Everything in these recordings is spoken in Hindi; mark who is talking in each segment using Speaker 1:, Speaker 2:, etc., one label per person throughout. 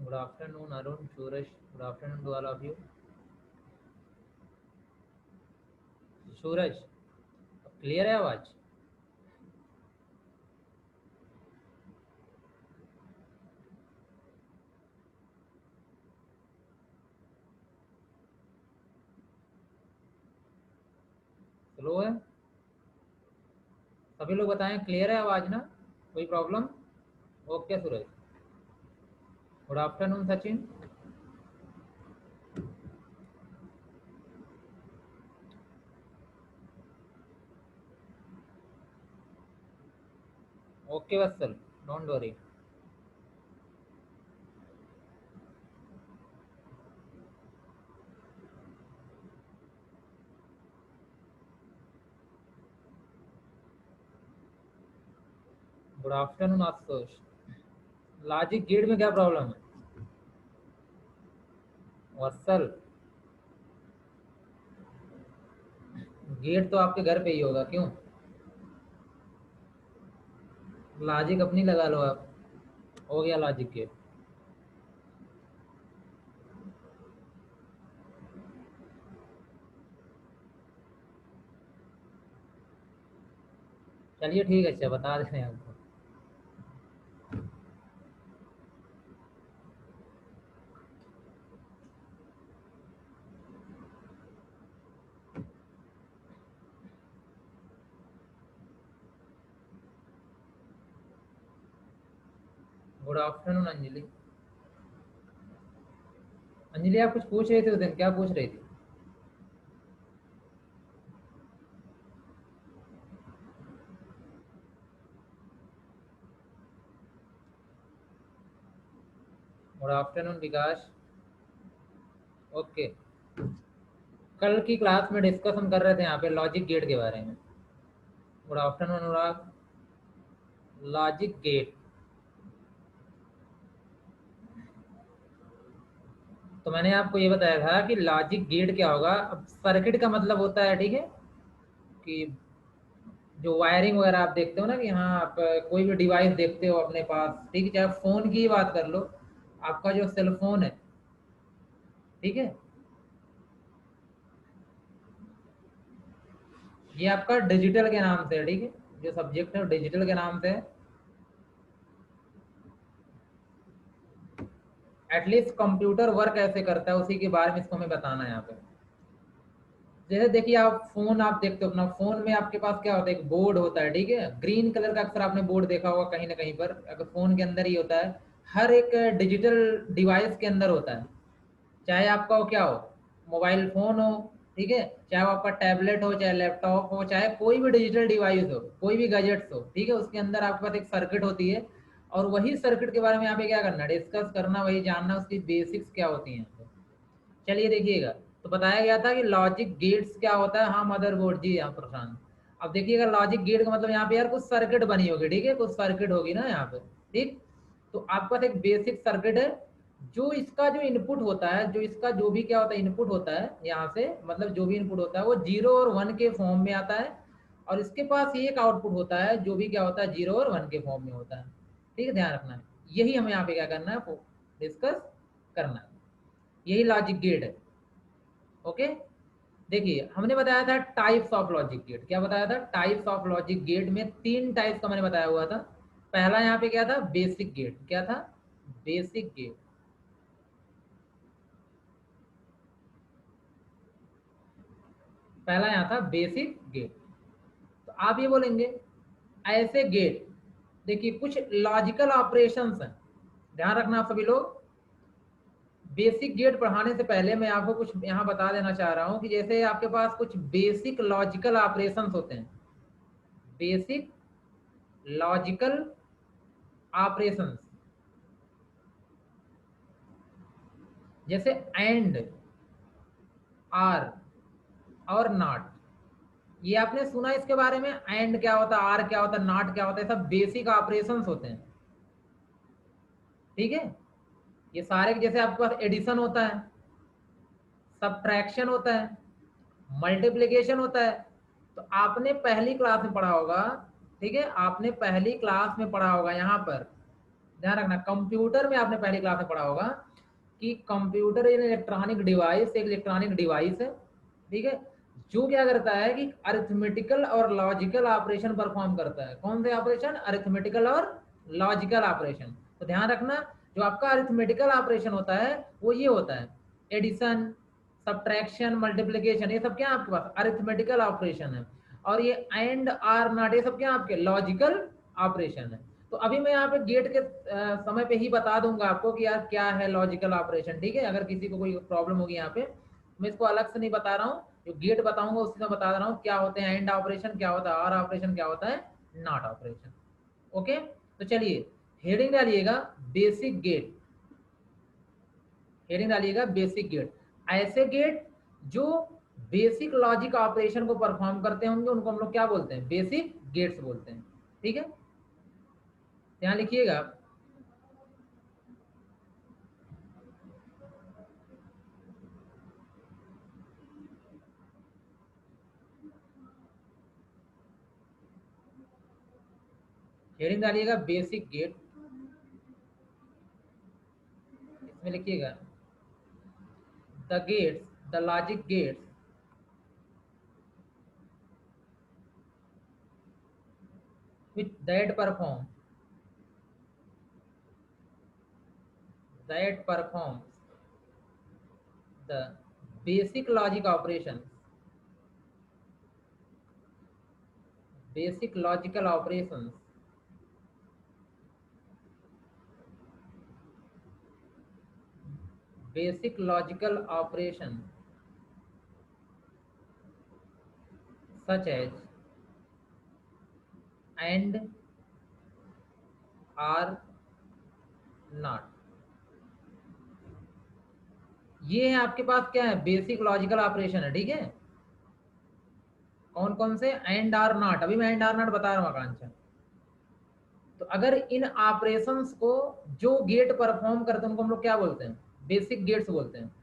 Speaker 1: Good afternoon Arun, Suraj, good afternoon to all of you. Suraj, clear है आवाज? स्लो है? सभी लोग बताएं क्लियर है आवाज ना? कोई problem? Okay Suraj. Good afternoon Sachin. Okay Vatsal, don't worry. Good afternoon Ashutosh. Logic gate में क्या प्रॉब्लम है वत्सल? गेट तो आपके घर पे ही होगा, क्यों? लॉजिक अपनी लगा लो आप। हो गया लॉजिक गेट। चलिए ठीक है, अच्छा बता दे रहे हैं आपको। Good afternoon Anjali. अंजलि आप कुछ पूछ रही थी उस दिन, क्या पूछ रही थी? गुड आफ्टरनून विकास। ओके। कल की क्लास में डिस्कस हम कर रहे थे यहाँ पे लॉजिक गेट के बारे में। गुड आफ्टरनून अनुराग। लॉजिक गेट, तो मैंने आपको ये बताया था कि लॉजिक गेट क्या होगा। अब सर्किट का मतलब होता है, ठीक है, कि जो वायरिंग वगैरह आप देखते हो ना, कि हाँ आप कोई भी डिवाइस देखते हो अपने पास, ठीक है, चाहे फोन की ही बात कर लो। आपका जो सेल फोन है, ठीक है, ये आपका डिजिटल के नाम से है, ठीक है, जो सब्जेक्ट है वो डिजिटल के नाम से है। एटलीस्ट कंप्यूटर वर्क कैसे करता है उसी के बारे में इसको हमें बताना है यहाँ पे। जैसे देखिए, आप देखते हो अपना फोन में, आपके पास क्या होता है, एक बोर्ड होता है, ठीक है, ग्रीन कलर का अक्सर आपने बोर्ड देखा होगा कहीं ना कहीं पर, अगर फोन के अंदर ही होता है। हर एक डिजिटल डिवाइस के अंदर होता है, चाहे आपका वो क्या हो, मोबाइल फोन हो, ठीक है, चाहे वो आपका टैबलेट हो, चाहे लैपटॉप हो, चाहे कोई भी डिजिटल डिवाइस हो, कोई भी गैजेट्स हो, ठीक है, उसके अंदर आपके पास एक सर्किट होती है। और वही सर्किट के बारे में यहाँ पे क्या करना, डिस्कस करना, वही जानना उसकी बेसिक्स क्या होती हैं। चलिए देखिएगा, तो बताया गया था कि लॉजिक गेट्स क्या होता है। हाँ मदरबोर्ड जी, यहाँ प्रशांत। अब देखिएगा, लॉजिक गेट का मतलब यहाँ पे यार कुछ सर्किट बनी होगी, ठीक है, कुछ सर्किट होगी ना यहाँ पे, ठीक। तो आपके पास एक बेसिक सर्किट है, जो इसका जो इनपुट होता है, जो इसका जो भी क्या होता है इनपुट होता है यहाँ से, मतलब जो भी इनपुट होता है वो 0 और 1 के फॉर्म में आता है। और इसके पास एक आउटपुट होता है जो भी क्या होता है 0 और 1 के फॉर्म में होता है, ठीक है, ध्यान रखना है। यही हमें यहाँ पे क्या करना है, डिस्कस करना है। यही लॉजिक गेट है। ओके। देखिए, हमने बताया था टाइप्स ऑफ लॉजिक गेट। क्या बताया था? टाइप्स ऑफ लॉजिक गेट में 3 टाइप्स का मैंने बताया हुआ था। पहला यहाँ पे क्या था, बेसिक गेट। क्या था? Basic gate. पहला यहाँ था बेसिक गेट। तो आप ये बोलेंगे ऐसे गेट, देखिए कुछ लॉजिकल ऑपरेशंस हैं, ध्यान रखना आप सभी लोग। बेसिक गेट पढ़ाने से पहले मैं आपको कुछ यहाँ बता देना चाह रहा हूँ कि जैसे आपके पास कुछ बेसिक लॉजिकल ऑपरेशंस होते हैं, बेसिक लॉजिकल ऑपरेशंस, जैसे एंड, आर और नॉट। ये आपने सुना इसके बारे में, एंड क्या होता है, आर क्या होता है, नॉट क्या होता है, सब बेसिक ऑपरेशंस होते हैं, ठीक है। ये सारे, जैसे आपके पास एडिशन होता है, सब्ट्रैक्शन होता है, मल्टीप्लिकेशन होता है। तो आपने पहली क्लास में पढ़ा होगा, ठीक है, आपने पहली क्लास में पढ़ा होगा यहाँ पर ध्यान रखना, कंप्यूटर में आपने पहली क्लास में पढ़ा होगा कि कंप्यूटर एक इलेक्ट्रॉनिक डिवाइस है, ठीक है, जो क्या करता है कि अरिथमेटिकल और लॉजिकल ऑपरेशन परफॉर्म करता है। कौन से ऑपरेशन? अरिथमेटिकल और लॉजिकल ऑपरेशन। तो ध्यान रखना, जो आपका अरिथमेटिकल ऑपरेशन होता है वो ये होता है, एडिशन, सब्ट्रैक्शन, मल्टीप्लिकेशन, ये सब क्या आपके पास अरिथमेटिकल ऑपरेशन है। और ये एंड आर नॉट, ये सब क्या आपके लॉजिकल ऑपरेशन है। तो अभी मैं यहाँ पे गेट के समय पे ही बता दूंगा आपको कि यार क्या है लॉजिकल ऑपरेशन, ठीक है। अगर किसी को कोई प्रॉब्लम होगी यहाँ पे, मैं इसको अलग से नहीं बता रहा हूँ, जो गेट बताऊंगा उसी में बता रहा हूँ क्या होते हैं एंड ऑपरेशन, क्या होता है आर ऑपरेशन, क्या होता है नॉट ऑपरेशन। ओके, तो चलिए हेडिंग डालिएगा बेसिक गेट, हेडिंग डालिएगा बेसिक गेट। ऐसे गेट जो बेसिक लॉजिक ऑपरेशन को परफॉर्म करते होंगे उनको हम लोग क्या बोलते हैं? बेसिक गेट्स बोलते हैं, ठीक है। यहाँ लिखिएगा, हेडिंग डालिएगा बेसिक गेट, इसमें लिखिएगा the gates, the logic gates which that performs the basic logic operations, basic logical operations basic logical operations such as and, are, not। ये है आपके पास क्या है? बेसिक लॉजिकल ऑपरेशन है, ठीक है। कौन कौन से? एंड आर नॉट, अभी मैं एंड आर नॉट बता रहा हूँ आकांक्षा। तो अगर इन ऑपरेशंस को जो गेट परफॉर्म करते हैं उनको हम लोग क्या बोलते हैं? बेसिक गेट्स बोलते हैं।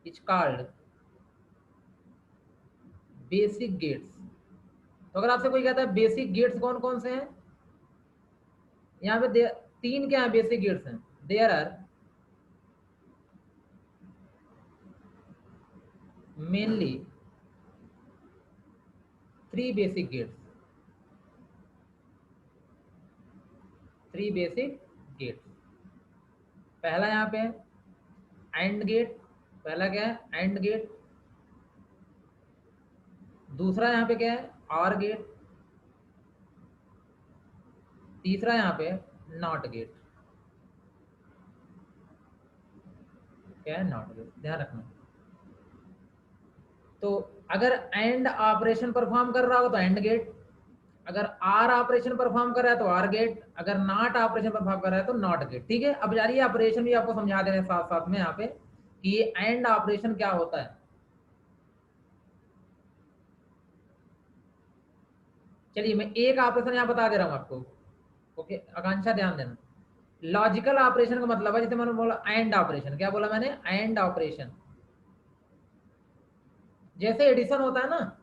Speaker 1: It's called basic gates. तो अगर आपसे कोई कहता है बेसिक गेट्स कौन कौन से हैं, यहाँ पे तीन क्या है बेसिक गेट्स हैं? There are mainly three basic gates, three basic gates. पहला यहाँ पे एंड गेट, पहला क्या है? AND gate. दूसरा यहाँ पे क्या है? OR gate. तीसरा यहाँ पे नॉट गेट। क्या है? नॉट गेट, ध्यान रखना। तो अगर एंड ऑपरेशन परफॉर्म कर रहा हो तो एंड गेट, अगर आर ऑपरेशन परफॉर्म कर रहा है तो आर गेट, अगर नॉट ऑपरेशन परफॉर्म कर रहा है तो नॉट गेट, ठीक है। अब जानिए ऑपरेशन भी आपको समझा दे रहे हैं साथ साथ में यहाँ पे कि ये एंड ऑपरेशन क्या होता है। चलिए मैं एक ऑपरेशन यहाँ बता दे रहा हूँ आपको। ओके आकांक्षा ध्यान देना, लॉजिकल ऑपरेशन का मतलब है, जैसे मैंने बोला एंड ऑपरेशन, क्या बोला मैंने? And operation. जैसे एडिशन होता है ना,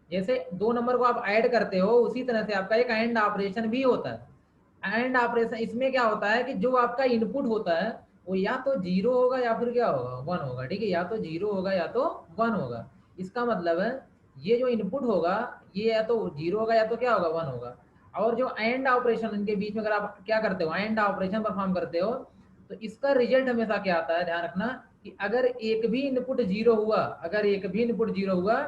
Speaker 1: जैसे दो नंबर को आप ऐड करते हो उसी तरह से आपका एक एंड ऑपरेशन भी होता है। एंड ऑपरेशन इसमें क्या होता है कि जो आपका इनपुट होता है वो या तो जीरो होगा या फिर क्या होगा? वन होगा, ठीक है। या तो जीरो होगा या तो वन होगा। इसका मतलब है ये जो इनपुट होगा ये या तो जीरो होगा या तो क्या होगा? वन होगा। और जो एंड ऑपरेशन इनके बीच में अगर आप क्या करते हो? एंड ऑपरेशन परफॉर्म करते हो तो इसका रिजल्ट हमेशा क्या आता है? ध्यान रखना कि अगर एक भी इनपुट जीरो हुआ, अगर एक भी इनपुट जीरो हुआ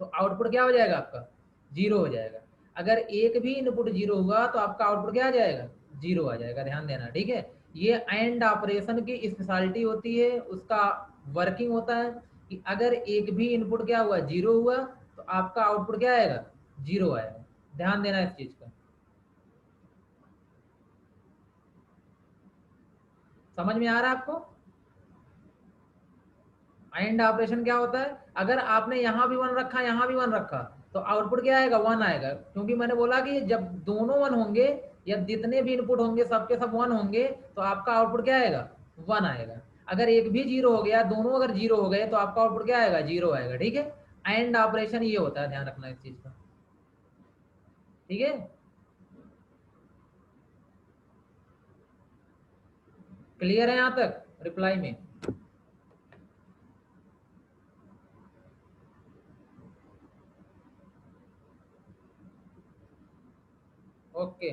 Speaker 1: तो आउटपुट क्या हो जाएगा? आपका जीरो हो जाएगा। अगर एक भी इनपुट जीरो हुआ तो आपका आउटपुट क्या आ जाएगा? जीरो आ जाएगा। ध्यान देना, ठीक है। ये एंड ऑपरेशन की स्पेशलिटी होती है, उसका वर्किंग होता है कि अगर एक भी इनपुट क्या हुआ? जीरो हुआ तो आपका आउटपुट क्या आएगा? जीरो आएगा। ध्यान देना इस चीज का। समझ में आ रहा है आपको? एंड ऑपरेशन क्या होता है? अगर आपने यहाँ भी वन रखा यहाँ भी वन रखा तो आउटपुट क्या आएगा? वन आएगा, क्योंकि मैंने बोला कि जब दोनों वन होंगे या जितने भी इनपुट होंगे सबके सब वन होंगे तो आपका आउटपुट क्या आएगा? वन आएगा। अगर एक भी जीरो हो गया, दोनों अगर जीरो हो गए तो आपका आउटपुट क्या आएगा? जीरो आएगा, ठीक है। एंड ऑपरेशन ये होता है, ध्यान रखना इस चीज का, ठीक है। क्लियर है यहाँ तक रिप्लाई में? ओके,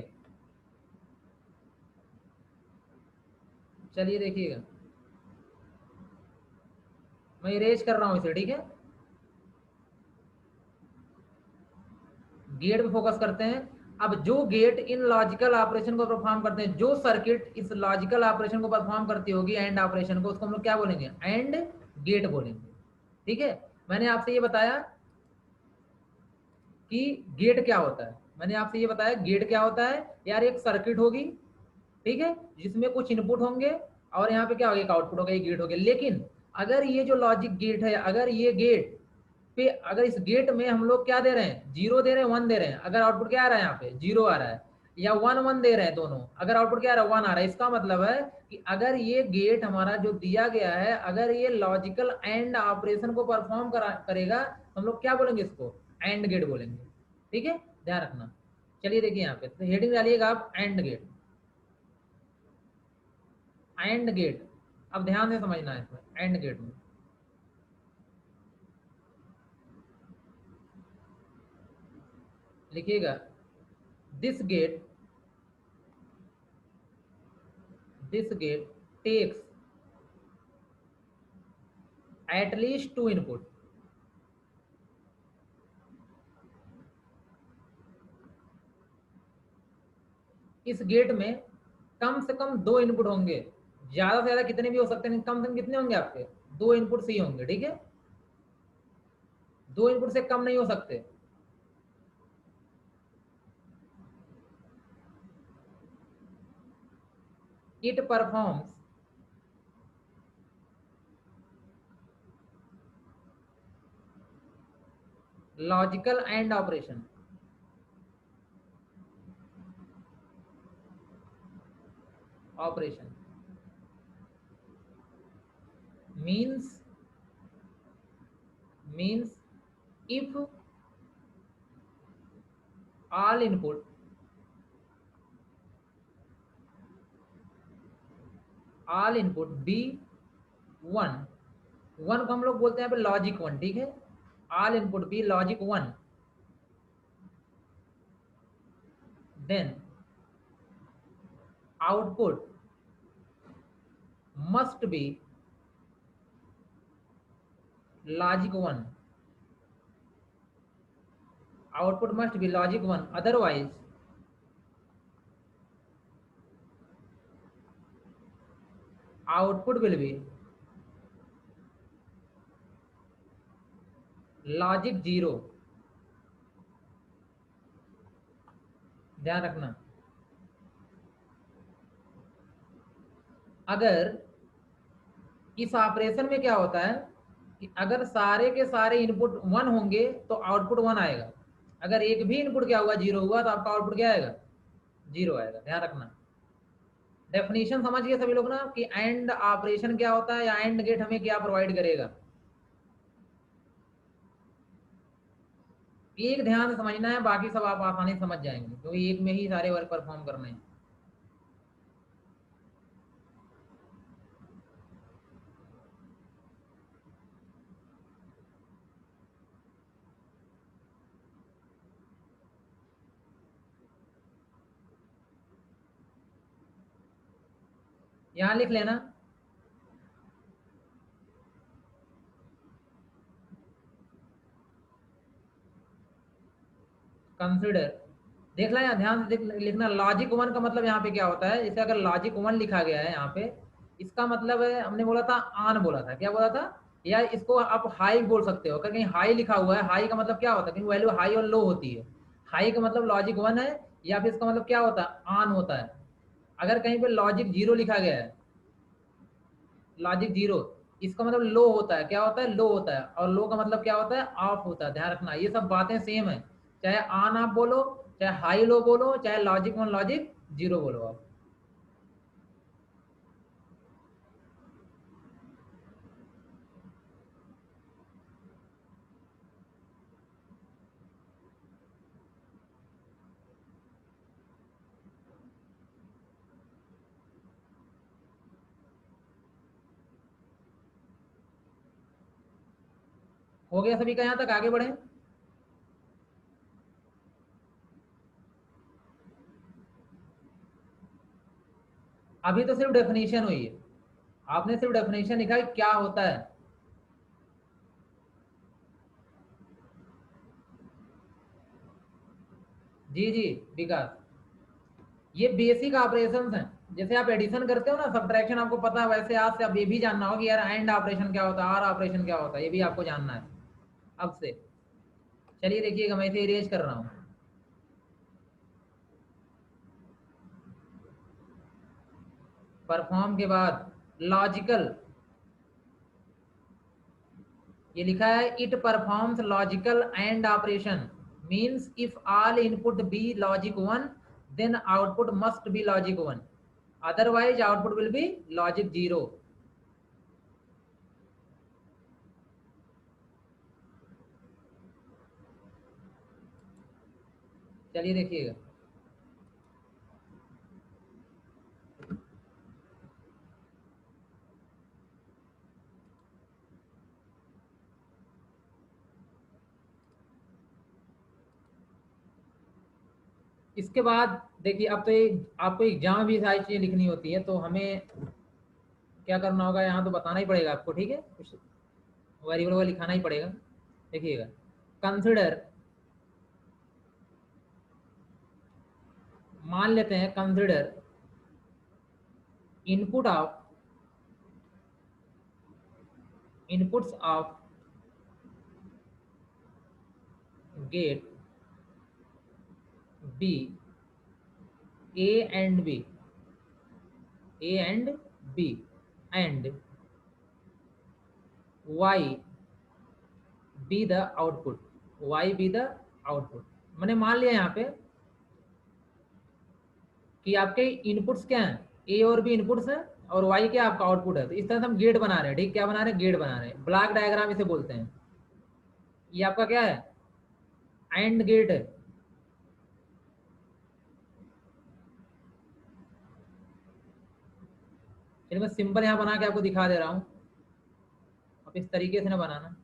Speaker 1: चलिए देखिएगा, मैं इरेज कर रहा हूँ इसे, ठीक है। गेट पे फोकस करते हैं। अब जो गेट इन लॉजिकल ऑपरेशन को परफॉर्म करते हैं, जो सर्किट इस लॉजिकल ऑपरेशन को परफॉर्म करती होगी, एंड ऑपरेशन को, उसको हम लोग क्या बोलेंगे? एंड गेट बोलेंगे, ठीक है। मैंने आपसे ये बताया कि गेट क्या होता है। मैंने आपसे ये बताया गेट क्या होता है यार, एक सर्किट होगी, ठीक है, जिसमें कुछ इनपुट होंगे और यहाँ पे क्या होगा, एक आउटपुट होगा, एक गेट होगा। लेकिन अगर ये जो लॉजिक गेट है, अगर ये गेट पे, अगर इस गेट में हम लोग क्या दे रहे हैं, जीरो दे रहे हैं, वन दे रहे हैं, अगर आउटपुट क्या आ रहा है, यहाँ पे जीरो आ रहा है, या वन वन दे रहे हैं दोनों, अगर आउटपुट क्या आ रहा है, वन आ रहा है, इसका मतलब है कि अगर ये गेट हमारा जो दिया गया है, अगर ये लॉजिकल एंड ऑपरेशन को परफॉर्म करेगा, हम लोग क्या बोलेंगे, इसको एंड गेट बोलेंगे, ठीक है, ध्यान रखना। चलिए देखिए यहाँ पे, तो हेडिंग डालिएगा आप एंड गेट, एंड गेट। अब ध्यान से समझना है इसमें, एंड गेट में लिखिएगा, this gate, this gate takes at least two input. इस गेट में कम से कम दो इनपुट होंगे, ज्यादा से ज्यादा कितने भी हो सकते हैं, कम से कम कितने होंगे आपके, दो इनपुट सही होंगे, ठीक है, दो इनपुट से कम नहीं हो सकते। It performs logical AND operation, operation means, means if all input, all input be one, one को हम लोग बोलते हैं यहाँ पे लॉजिक वन, ठीक है, all input be logic one, then output must be logic one, output must be logic one, otherwise output will be logic zero. ध्यान रखना, अगर इस ऑपरेशन में क्या होता है कि अगर सारे के सारे इनपुट वन होंगे तो आउटपुट वन आएगा, अगर एक भी इनपुट क्या हुआ, जीरो हुआ, तो आपका आउटपुट क्या आएगा, जीरो आएगा। ध्यान रखना, डेफिनेशन समझिए सभी लोग ना, कि एंड ऑपरेशन क्या होता है, या एंड गेट हमें क्या प्रोवाइड करेगा। एक ध्यान से समझना है, बाकी सब आप आसानी से समझ जाएंगे, क्योंकि एक में ही सारे वर्क परफॉर्म करने हैं। यहाँ लिख लेना, कंसिडर, देख ला, यहाँ ध्यान से लिखना, लॉजिक वन का मतलब यहाँ पे क्या होता है, जैसे अगर लॉजिक वन लिखा गया है यहाँ पे, इसका मतलब है, हमने बोला था ऑन, बोला था, क्या बोला था, या इसको आप हाई बोल सकते हो, अगर कहीं हाई लिखा हुआ है, हाई का मतलब क्या होता है, कहीं वैल्यू हाई और लो होती है, हाई का मतलब लॉजिक वन है, या फिर इसका मतलब क्या होता है, ऑन होता है। अगर कहीं पे लॉजिक जीरो लिखा गया है, लॉजिक जीरो, इसका मतलब लो होता है, क्या होता है, लो होता है, और लो का मतलब क्या होता है, ऑफ होता है। ध्यान रखना, ये सब बातें सेम है, चाहे ऑन आप बोलो, चाहे हाई लो बोलो, चाहे लॉजिक वन लॉजिक जीरो बोलो आप। हो गया सभी का? यहाँ तक आगे बढ़े। अभी तो सिर्फ डेफिनेशन हुई है, आपने सिर्फ डेफिनेशन लिखा है क्या होता है। जी जी विकास, ये बेसिक ऑपरेशंस हैं। जैसे आप एडिशन करते हो ना, सब्ट्रैक्शन आपको पता है, वैसे आज से अब ये भी जानना होगा कि यार एंड ऑपरेशन क्या होता है, आर ऑपरेशन क्या होता है, ये भी आपको जानना है अब से। चलिए देखिएगा, मैं इसे इरेज कर रहा हूँ। परफॉर्म के बाद लॉजिकल, ये लिखा है it performs logical AND operation, means if all input be logic one then output must be logic one, otherwise output will be logic zero. चलिए देखिएगा, इसके बाद देखिए, अब तो ये आपको एग्जाम भी सारी चीजें लिखनी होती है, तो हमें क्या करना होगा, यहाँ तो बताना ही पड़ेगा आपको, ठीक है, कुछ वेरिएबल को लिखाना ही पड़ेगा। देखिएगा, कंसिडर, मान लेते हैं consider input of inputs of gate be, A and B, A and B and Y be the output, Y be the output. मैंने मान लिया यहाँ पे कि आपके इनपुट्स क्या हैं, ए और बी इनपुट्स हैं और वाई क्या आपका आउटपुट है। तो इस तरह से हम गेट बना रहे हैं, ठीक, क्या बना रहे हैं, गेट बना रहे हैं, ब्लॉक डायग्राम इसे बोलते हैं। ये आपका क्या है, एंड गेट है। चलिए मैं सिंपल यहाँ बना के आपको दिखा दे रहा हूँ, आप इस तरीके से ना बनाना।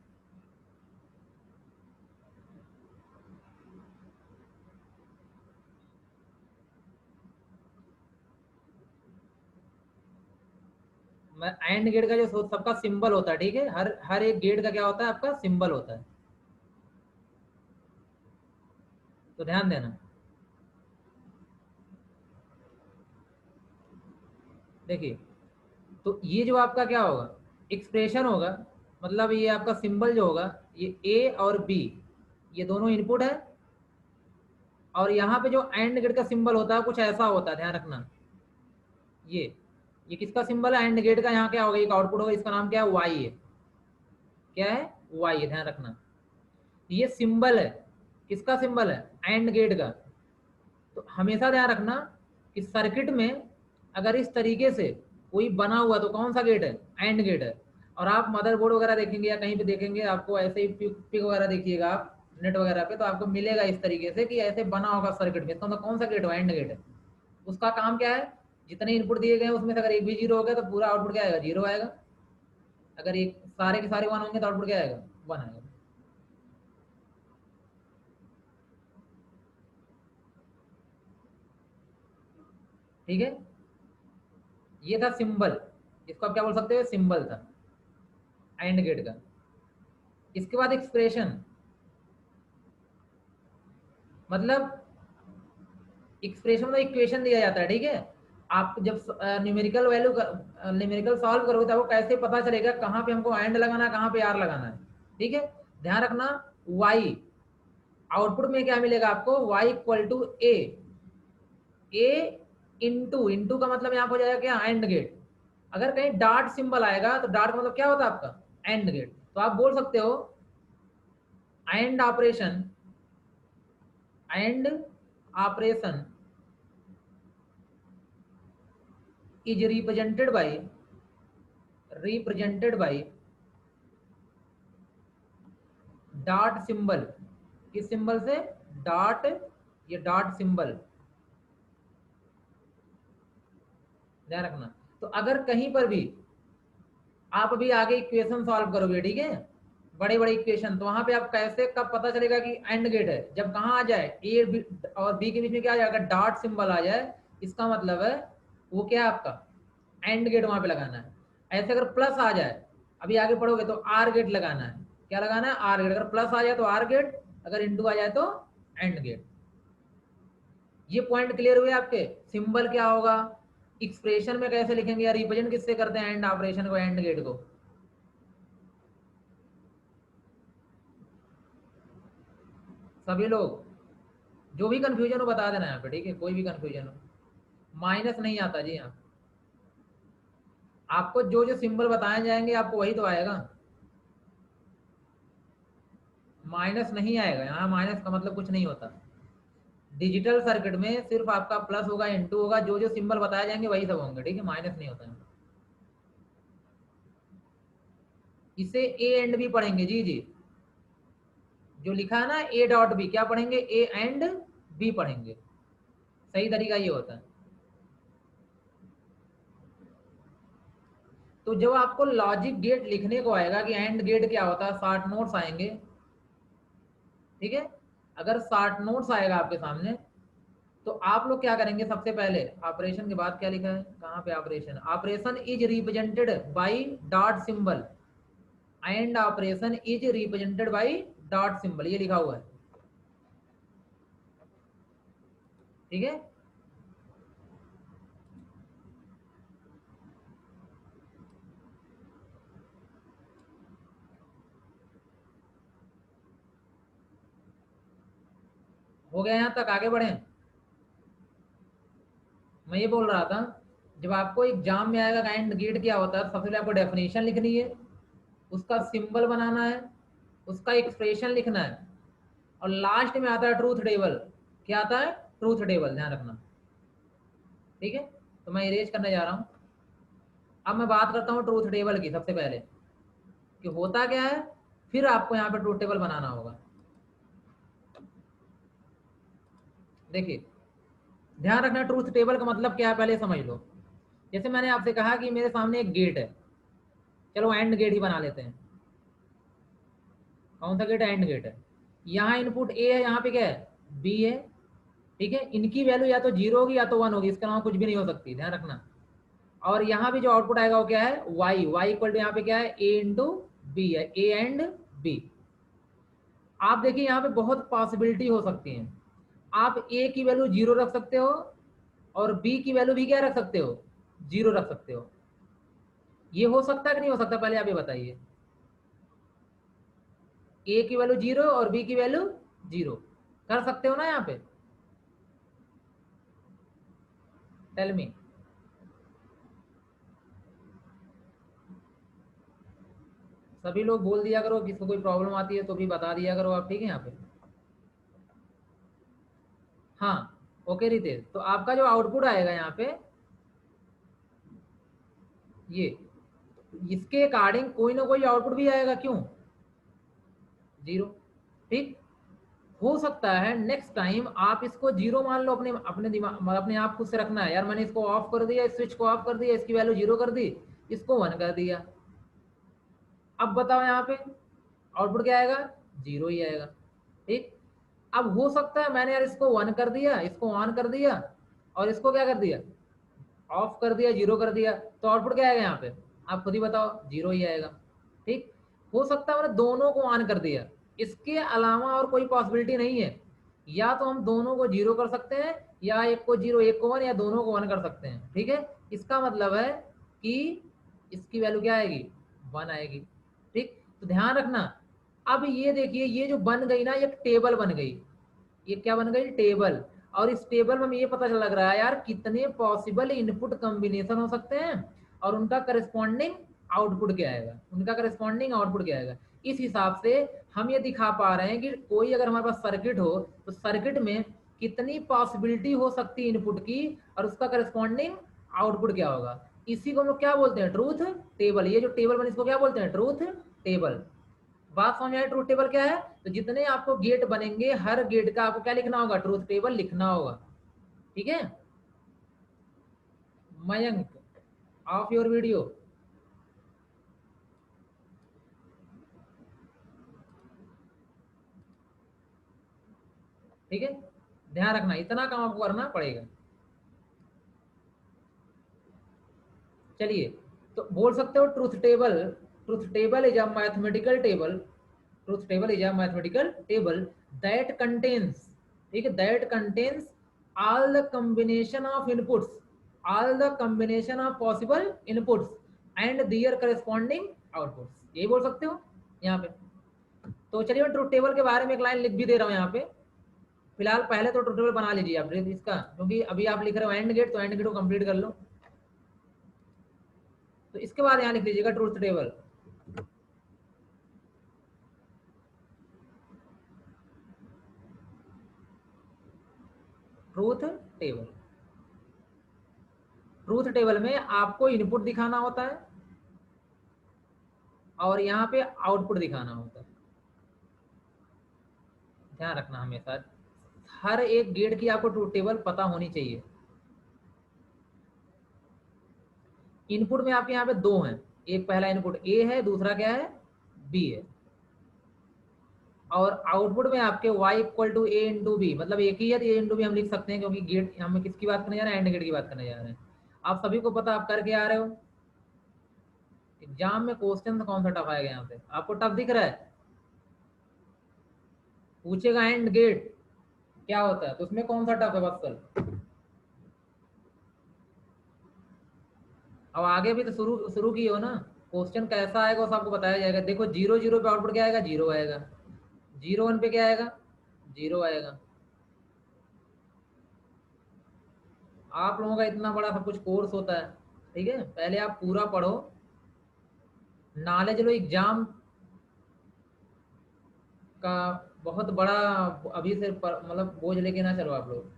Speaker 1: मैं एंड गेट का जो सबका सिंबल होता है, ठीक है, हर हर एक गेट का क्या होता है, आपका सिंबल होता है, तो ध्यान देना। देखिए, तो ये जो आपका क्या होगा, एक्सप्रेशन होगा, मतलब ये आपका सिंबल जो होगा, ये ए और बी, ये दोनों इनपुट है, और यहाँ पे जो एंड गेट का सिंबल होता है कुछ ऐसा होता है, ध्यान रखना। ये ये किसका सिंबल है, एंड गेट का, यहाँ क्या होगा, एक आउटपुट होगा, इसका नाम क्या है, वाई है। क्या है, वाई है, ध्यान रखना। ये सिंबल है, किसका सिंबल है, एंड गेट का। तो हमेशा ध्यान रखना कि सर्किट में अगर इस तरीके से कोई बना हुआ तो कौन सा गेट है, एंड गेट है। और आप मदरबोर्ड वगैरह देखेंगे या कहीं पे देखेंगे, आपको ऐसे ही पिक पिक वगैरह देखिएगा आप नेट वगैरह पे, तो आपको मिलेगा इस तरीके से कि ऐसे बना होगा सर्किट में, तो कौन सा गेट हो, एंड गेट है। उसका काम क्या है, जितने इनपुट दिए गए हैं उसमें से अगर एक भी जीरो हो गया तो पूरा आउटपुट क्या आएगा, जीरो आएगा। अगर एक सारे के सारे वन होंगे तो आउटपुट क्या आएगा, वन आएगा। ठीक है, ये था सिंबल, इसको आप क्या बोल सकते हो, सिंबल था एंड गेट का। इसके बाद एक्सप्रेशन, मतलब एक्सप्रेशन में इक्वेशन दिया जाता है, ठीक है। आप जब न्यूमेरिकल वैल्यू न्यूमेरिकल सॉल्व करोगे तो आपको कैसे पता चलेगा कहाँ पे हमको एंड लगाना है, कहाँ पे आर लगाना है, ठीक है। ध्यान रखना, वाई आउटपुट में क्या मिलेगा आपको, Y equal to A, A into, into का मतलब यहाँ पे हो जाएगा क्या, एंड गेट। अगर कहीं डॉट सिंबल आएगा तो डॉट का मतलब क्या होता है आपका, एंड गेट। तो आप बोल सकते हो and operation, and operation is represented by dot symbol. किस सिंबल से, डॉट, ये डॉट सिंबल, ध्यान रखना। तो अगर कहीं पर भी आप अभी आगे इक्वेशन सॉल्व करोगे, ठीक है, बड़े बड़े इक्वेशन, तो वहां पे आप कैसे कब पता चलेगा कि एंड गेट है? जब कहाँ आ जाए ए और बी के बीच में क्या आ जाएगा, डॉट सिंबल आ जाए, इसका मतलब है वो क्या है आपका एंड गेट वहां पे लगाना है। ऐसे अगर प्लस आ जाए, अभी आगे पढ़ोगे तो आर गेट लगाना है। क्या लगाना है? OR gate. अगर प्लस आ जाए तो आर गेट, अगर इंटू आ जाए तो एंड गेट। ये पॉइंट क्लियर हुए आपके? सिंबल क्या होगा, एक्सप्रेशन में कैसे लिखेंगे, या रिप्रेजेंट किससे करते हैं एंड ऑपरेशन को, एंड गेट को? सभी लोग जो भी कंफ्यूजन हो बता देना यहाँ पे, ठीक है? कोई भी कंफ्यूजन हो, माइनस नहीं आता जी यहाँ। आपको जो जो सिंबल बताए जाएंगे आपको वही तो आएगा, माइनस नहीं आएगा यहाँ। माइनस का मतलब कुछ नहीं होता। डिजिटल सर्किट में सिर्फ आपका प्लस होगा, इनटू होगा, जो जो सिंबल बताए जाएंगे वही सब होंगे, ठीक है? माइनस नहीं होता है। इसे ए एंड बी पढ़ेंगे जी जी, जो लिखा है ना ए डॉट बी, क्या पढ़ेंगे? ए एंड बी पढ़ेंगे। सही तरीका ये होता है। तो जब आपको लॉजिक गेट लिखने को आएगा कि एंड गेट क्या होता है, शार्ट नोट्स आएंगे, ठीक है? अगर शार्ट नोट्स आएगा आपके सामने, तो आप लोग क्या करेंगे? सबसे पहले ऑपरेशन के बाद क्या लिखा है, कहाँ पे operation? Operation is represented by dot symbol, and operation is represented by dot symbol, ये लिखा हुआ है, ठीक है? हो गया? यहाँ तक आगे बढ़े? मैं ये बोल रहा था, जब आपको एग्जाम में आएगा एंड गेट क्या होता है, सबसे पहले आपको डेफिनेशन लिखनी है, उसका सिंबल बनाना है, उसका एक्सप्रेशन लिखना है, और लास्ट में आता है ट्रूथ टेबल। क्या आता है? ट्रूथ टेबल, ध्यान रखना, ठीक है? तो मैं इरेज करने जा रहा हूँ। अब मैं बात करता हूँ ट्रूथ टेबल की सबसे पहले, कि होता क्या है, फिर आपको यहाँ पे ट्रूथ टेबल बनाना होगा। देखिए, ध्यान रखना, ट्रूथ टेबल का मतलब क्या है पहले समझ लो। जैसे मैंने आपसे कहा कि मेरे सामने एक गेट है, चलो एंड गेट ही बना लेते हैं। कौन सा गेट है? एंड गेट है। यहाँ इनपुट ए है, यहाँ पे क्या है? बी है, ठीक है? इनकी वैल्यू या तो जीरो होगी या तो वन होगी, इसके अलावा कुछ भी नहीं हो सकती, ध्यान रखना। और यहाँ भी जो आउटपुट आएगा वो क्या है? वाई। वाई इक्वल टू यहाँ पे क्या है? ए इंटू बी है, ए एंड बी। आप देखिए यहाँ पे बहुत पॉसिबिलिटी हो सकती है। आप ए की वैल्यू जीरो रख सकते हो, और बी की वैल्यू भी क्या रख सकते हो? जीरो रख सकते हो। ये हो सकता है कि नहीं हो सकता, पहले आप ये बताइए। ए की वैल्यू जीरो और बी की वैल्यू जीरो, कर सकते हो ना यहाँ पे? Tell me. सभी लोग बोल दिया करो, किसको कोई प्रॉब्लम आती है तो भी बता दिया करो आप, ठीक है? यहाँ पे हाँ, ओके रितेश, तो आपका जो आउटपुट आएगा यहाँ पे, ये इसके अकॉर्डिंग कोई ना कोई आउटपुट भी आएगा, क्यों? जीरो, ठीक? हो सकता है नेक्स्ट टाइम आप इसको जीरो मान लो, अपने अपने दिमाग मतलब अपने आप खुद से रखना है, यार मैंने इसको ऑफ कर दिया, इस स्विच को ऑफ कर दिया, इसकी वैल्यू जीरो कर दी, इसको वन कर दिया। अब बताओ यहाँ पे आउटपुट क्या आएगा? जीरो ही आएगा, ठीक? अब हो सकता है मैंने यार इसको वन कर दिया, इसको ऑन कर दिया, और इसको क्या कर दिया? ऑफ कर दिया, जीरो कर दिया, तो आउटपुट क्या आएगा यहाँ पे? आप खुद ही बताओ, जीरो ही आएगा, ठीक? हो सकता है मैंने दोनों को ऑन कर दिया, इसके अलावा और कोई पॉसिबिलिटी नहीं है। या तो हम दोनों को जीरो कर सकते हैं, या एक को जीरो एक को वन, या दोनों को वन कर सकते हैं, ठीक है? इसका मतलब है कि इसकी वैल्यू क्या आएगी? वन आएगी, ठीक? तो ध्यान रखना। अब ये देखिए, ये जो बन गई ना, ये टेबल बन गई। ये क्या बन गई? टेबल। और इस टेबल में हमें ये पता चल लग रहा है यार कितने पॉसिबल इनपुट कॉम्बिनेशन हो सकते हैं, और उनका करस्पॉन्डिंग आउटपुट क्या आएगा, उनका करस्पॉन्डिंग आउटपुट क्या आएगा। इस हिसाब से हम ये दिखा पा रहे हैं कि कोई अगर हमारे पास सर्किट हो, तो सर्किट में कितनी पॉसिबिलिटी हो सकती है इनपुट की, और उसका करस्पॉन्डिंग आउटपुट क्या होगा। इसी को हम लोग क्या बोलते हैं? Truth table. ये जो टेबल बनी इसको क्या बोलते हैं? Truth table. बात समझ आए? ट्रूथ टेबल क्या है? तो जितने आपको गेट बनेंगे, हर गेट का आपको क्या लिखना होगा? ट्रूथ टेबल लिखना होगा, ठीक है? Mayank, of your video. ठीक है, ध्यान रखना इतना काम आपको करना पड़ेगा। चलिए, तो बोल सकते हो truth table, truth table is a mathematical table, truth table is a mathematical table that contains, ठीक है, that contains all the combination of inputs, all the combination of possible inputs and their corresponding outputs, यही बोल सकते हो यहाँ पे। तो चलिए मैं ट्रूथ टेबल के बारे में एक लाइन लिख भी दे रहा हूँ यहाँ पे। फिलहाल पहले तो ट्रूथ टेबल बना लीजिए आप इसका, क्योंकि अभी आप लिख रहे हो एंड गेट, तो एंड गेट को कंप्लीट कर लो। तो इसके बाद यहाँ लिख लीजिएगा truth table. Truth table, truth table में आपको इनपुट दिखाना होता है और यहाँ पे आउटपुट दिखाना होता है। ध्यान रखना हमेशा हर एक गेट की आपको ट्रूथ टेबल पता होनी चाहिए। इनपुट में आपके यहाँ पे दो हैं, एक पहला इनपुट ए है, दूसरा क्या है, बी है। और आउटपुट में आपके y equal to A into B, मतलब एक ही है तो ए इंटू बी हम लिख सकते हैं, क्योंकि गेट हम किसकी बात करने जा रहे हैं, एंड गेट की बात करने जा रहे हैं। आप सभी को पता, आप करके आ रहे हो एग्जाम में। क्वेश्चन कौन सा टफ आएगा यहाँ पे, आपको टफ दिख रहा है, पूछेगा एंड गेट क्या होता है, तो उसमें कौन सा टफ है बत्सल। अब आगे भी तो शुरू शुरू की हो ना, क्वेश्चन कैसा आएगा वो आपको बताया जाएगा। देखो 0 0 पे आउटपुट क्या आएगा, 0 आएगा, 0 1 पे क्या आएगा, 0 आएगा। आप लोगों का इतना बड़ा सब कुछ कोर्स होता है, ठीक है, पहले आप पूरा पढ़ो, नॉलेज लो। एग्जाम का बहुत बड़ा अभी से मतलब बोझ लेके ना चलो आप लोग।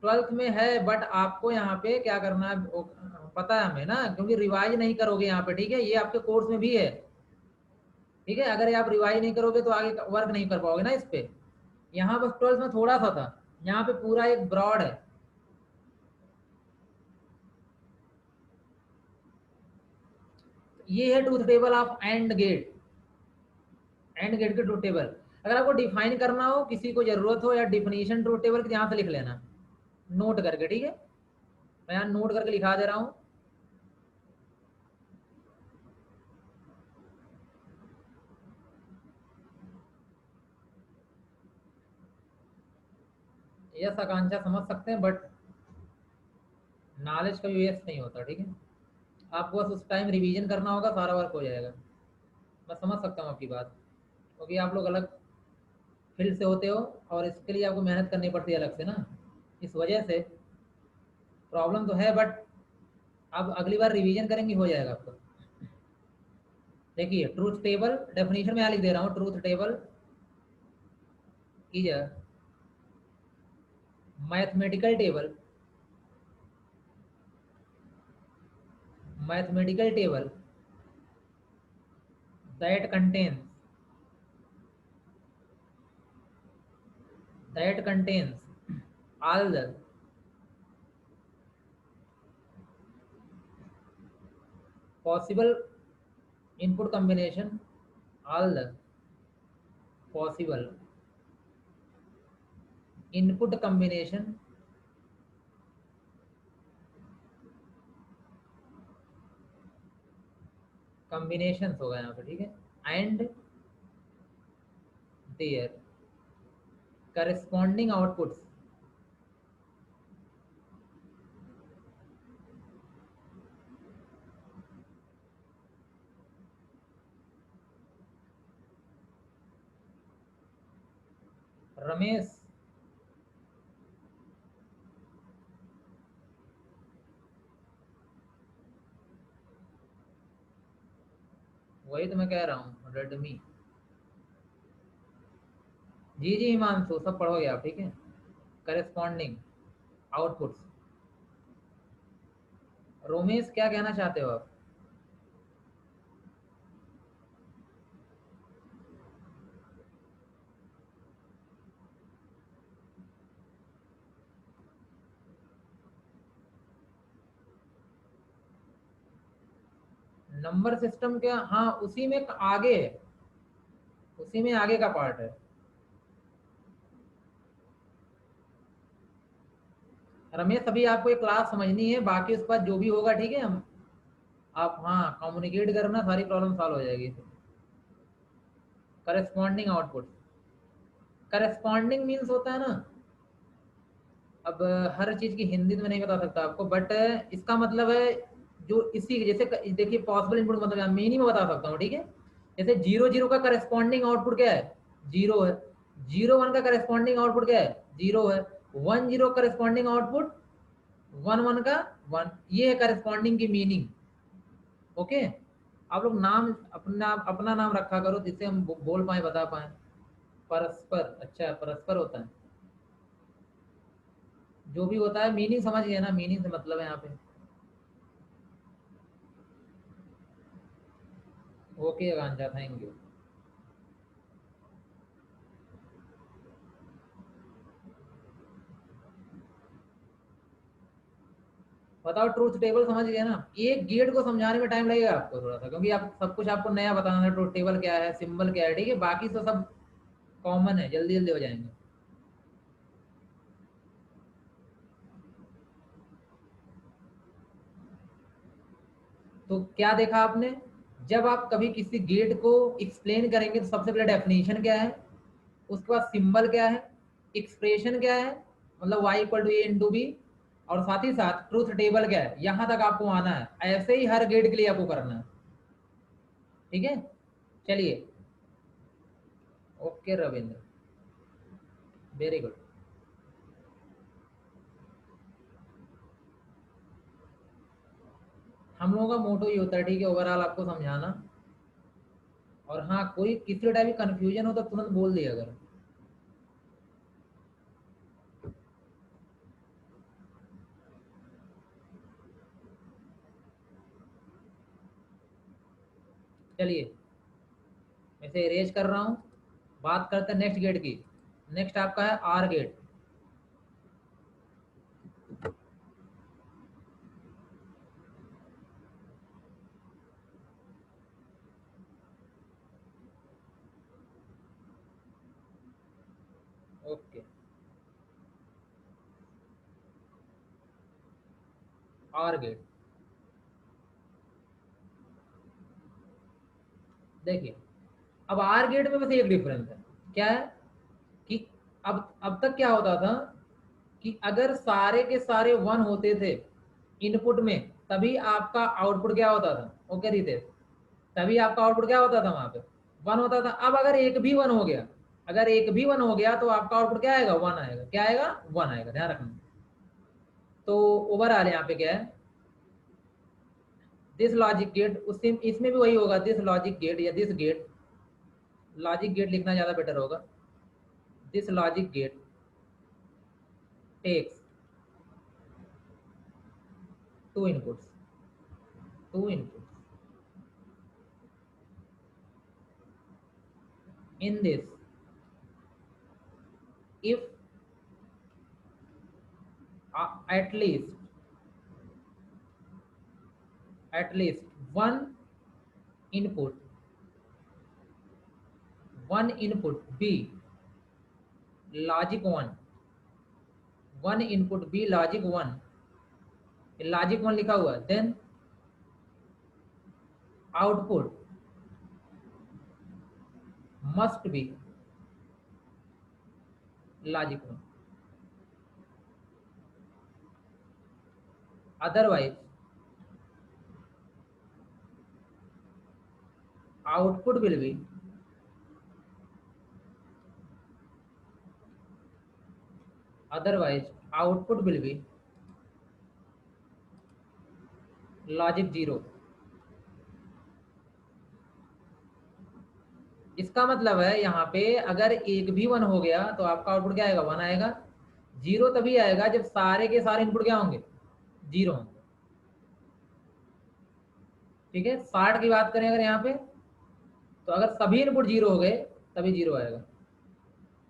Speaker 1: ट्वेल्थ में है, बट आपको यहाँ पे क्या करना है पता है हमें ना, क्योंकि रिवाइज नहीं करोगे यहाँ पे, ठीक है, ये आपके कोर्स में भी है, ठीक है। अगर आप रिवाइज नहीं करोगे तो आगे वर्क नहीं कर पाओगे ना इस पे। यहाँ बस ट्वेल्थ में थोड़ा सा था, यहाँ पे पूरा एक ब्रॉड है। ये है truth table of AND gate, AND gate के ट्रूथ टेबल। अगर आपको डिफाइन करना हो, किसी को जरूरत हो या डिफिनीशन ट्रूथ टेबल की, यहाँ से लिख लेना नोट करके, ठीक है, मैं यहाँ नोट करके लिखा दे रहा हूँ। यस आकांक्षा समझ सकते हैं, बट नॉलेज कभी वेस्ट नहीं होता, ठीक है। आपको बस उस टाइम रिवीजन करना होगा, सारा वर्क हो जाएगा। मैं समझ सकता हूँ आपकी बात, क्योंकि आप लोग अलग फील्ड से होते हो और इसके लिए आपको मेहनत करनी पड़ती है अलग से ना, इस वजह से प्रॉब्लम तो है, बट अब अगली बार रिवीजन करेंगे हो जाएगा आपको। देखिए ट्रूथ टेबल डेफिनेशन में यहाँ लिख दे रहा हूँ, truth table is a mathematical table, mathematical table that contains, that contains all the possible input combination, all the possible input combination combinations होगा यहाँ पे, ठीक है, and their corresponding outputs, Ramesh वही तो मैं कह रहा हूँ, रेडमी। जी जी हिमांशु, सब पढ़ोगे आप, ठीक है, करेस्पॉन्डिंग आउटपुट्स। रोमेश क्या कहना चाहते हो आप। नंबर सिस्टम क्या, हाँ उसी में आगे है, उसी में आगे का पार्ट है। रमेश अभी आपको एक क्लास समझनी है, बाकी उसके बाद जो भी होगा ठीक है, हम आप हाँ कम्युनिकेट करना, सारी प्रॉब्लम सॉल्व हो जाएगी। करस्पॉन्डिंग आउटपुट, करस्पॉन्डिंग मीन्स होता है ना, अब हर चीज की हिंदी में नहीं बता सकता आपको, बट इसका मतलब है जो इसी जैसे देखिए पॉसिबल इनपुट मतलब मीनिंग में बता सकता हूँ ठीक है। जैसे 0 0 का करस्पॉन्डिंग आउटपुट क्या है, 0 है। 0 1 का करस्पॉन्डिंग आउटपुट क्या है, 0 है। 1 0 करस्पॉन्डिंग आउटपुट 1 1 का 1, ये है करस्पॉन्डिंग की मीनिंग। ओके, आप लोग नाम अपना अपना नाम रखा करो जिससे हम बोल पाए बता पाए। परस्पर, अच्छा परस्पर होता है, जो भी होता है मीनिंग समझ गए ना, मीनिंग से मतलब है यहाँ पे। ओके गांजा, थैंक यू। बताओ, ट्रूथ टेबल समझ गए ना, एक गेट को समझाने में टाइम लगेगा आपको थोड़ा सा, क्योंकि आप सब कुछ आपको नया बताना है, ट्रूथ टेबल क्या है, सिंबल क्या है, ठीक है, बाकी तो सब कॉमन है, जल्दी जल्दी हो जाएंगे। तो क्या देखा आपने, जब आप कभी किसी गेट को एक्सप्लेन करेंगे तो सबसे पहले डेफिनेशन क्या है, उसके बाद सिंबल क्या है, एक्सप्रेशन क्या है, मतलब y equal to A into B, और साथ ही साथ ट्रूथ टेबल क्या है, यहां तक आपको आना है। ऐसे ही हर गेट के लिए आपको करना है, ठीक है। चलिए, ओके रविंद्र, वेरी गुड। हम लोगों का मोटो ही होता है ठीक है, ओवरऑल आपको समझाना। और हाँ, कोई किसी टाइप की कंफ्यूजन हो तो तुरंत बोल दिया अगर। चलिए, मैं इसे इरेज कर रहा हूँ, बात करते हैं नेक्स्ट गेट की। नेक्स्ट आपका है OR gate. Okay, OR gate. देखिए, अब आर गेट में बस एक डिफरेंस है, क्या है कि अब तक क्या होता था कि अगर सारे के सारे वन होते थे इनपुट में, तभी आपका आउटपुट क्या होता था, ओके रितेश, तभी आपका आउटपुट क्या होता था, वहां पे वन होता था। अब अगर एक भी वन हो गया, अगर एक भी वन हो गया तो आपका आउटपुट क्या आएगा, वन आएगा, क्या आएगा, वन आएगा, ध्यान रखना। तो ओवरऑल यहाँ पे क्या है, दिस लॉजिक गेट, उससे इसमें भी वही होगा, दिस लॉजिक गेट या दिस गेट, लॉजिक गेट लिखना ज्यादा बेटर होगा। This logic gate takes two inputs, two inputs in this, if at least at least one input, one input b logic 1, one input b logic 1, logic 1 लिखा हुआ है, then output must be logic 1, otherwise output will be otherwise output will be logic 0। इसका मतलब है यहाँ पे अगर एक भी वन हो गया तो आपका आउटपुट क्या आएगा, वन आएगा। जीरो तभी आएगा जब सारे के सारे इनपुट क्या होंगे, जीरो होंगे, ठीक है। 60 की बात करें अगर यहाँ पे, तो अगर सभी इनपुट जीरो हो गए तभी जीरो आएगा।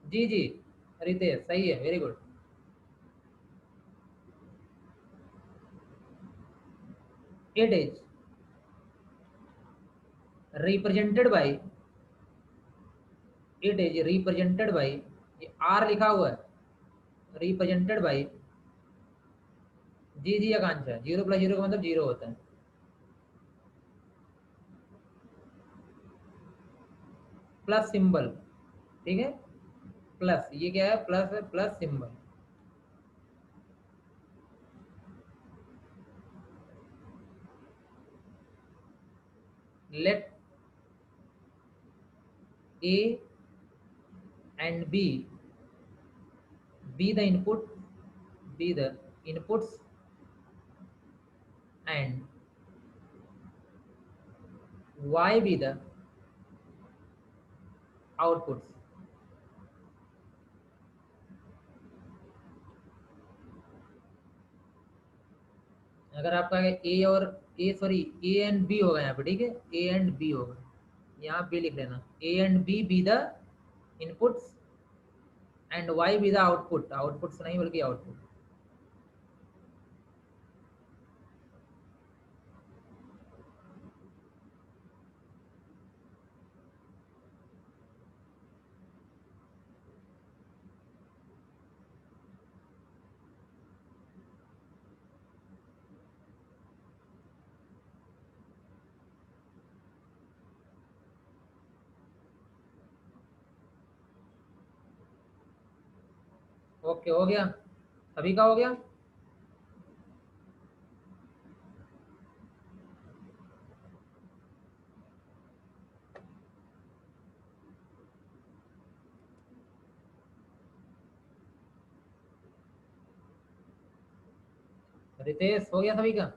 Speaker 1: जी जी, रितेश सही है, very good. It is represented by, it is represented by, ये आर लिखा हुआ है, रिप्रेजेंटेड बाई, जी जी आकांक्षा, 0 + 0 का मतलब 0 होता है, प्लस सिंबल, ठीक है, प्लस, ये क्या है, प्लस है, plus symbol. Let A and B the input, be the inputs and y be the outputs। अगर आपका ए और ए, सॉरी, ए एंड बी होगा यहाँ पे, ठीक है, ए एंड बी होगा, यहाँ बी लिख लेना, A and B the inputs and Y be the output, outputs नहीं बल्कि आउटपुट। ओके, हो गया, सभी का हो गया। रितेश, हो गया सभी का?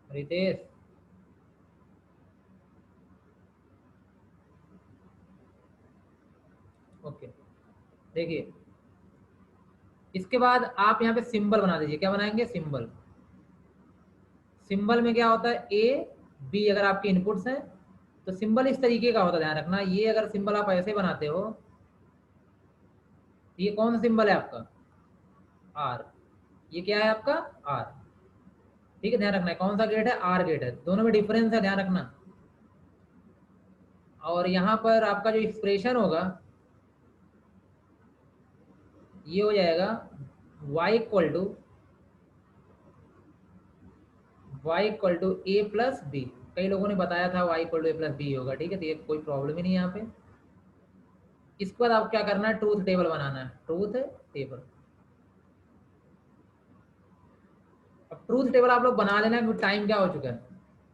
Speaker 1: रितेश, ओके, देखिए, इसके बाद आप यहाँ पे सिंबल बना दीजिए। क्या बनाएंगे? सिंबल। सिंबल में क्या होता है, ए बी अगर आपके इनपुट्स हैं तो सिंबल इस तरीके का होता है, ध्यान रखना। ये अगर सिंबल आप ऐसे बनाते हो, ये कौन सा सिंबल है आपका? आर। ये क्या है आपका? आर। ठीक है, ध्यान रखना है, कौन सा गेट है? आर गेट है। दोनों में डिफरेंस है, ध्यान रखना। और यहाँ पर आपका जो एक्सप्रेशन होगा ये हो जाएगा y = a प्लस बी। कई लोगों ने बताया था y = a प्लस बी होगा, ठीक है, तो ये कोई प्रॉब्लम ही नहीं है यहाँ पे। इसके बाद आप क्या करना है? ट्रूथ टेबल बनाना है, ट्रूथ टेबल। अब ट्रूथ टेबल आप लोग बना लेना, क्योंकि टाइम क्या हो चुका है,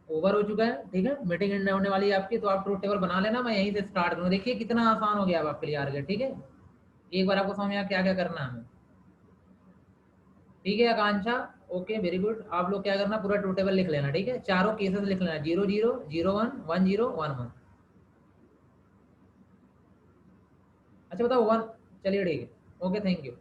Speaker 1: ओवर हो चुका है, ठीक है, मीटिंग एंड होने वाली है आपकी, तो आप ट्रूथ टेबल बना लेना, मैं यहीं से स्टार्ट करूँ। देखिए कितना आसान हो गया अब आपके लिए आगे, ठीक है। एक बार आपको समझ में आया क्या क्या करना है हमें, ठीक है आकांक्षा? Okay, very good. आप लोग क्या करना, पूरा ट्रूथ टेबल लिख लेना, ठीक है, चारों केसेस लिख लेना, 0 0 0 1 1 0 1 1। अच्छा बताओ 1, चलिए ठीक है, ओके, थैंक यू।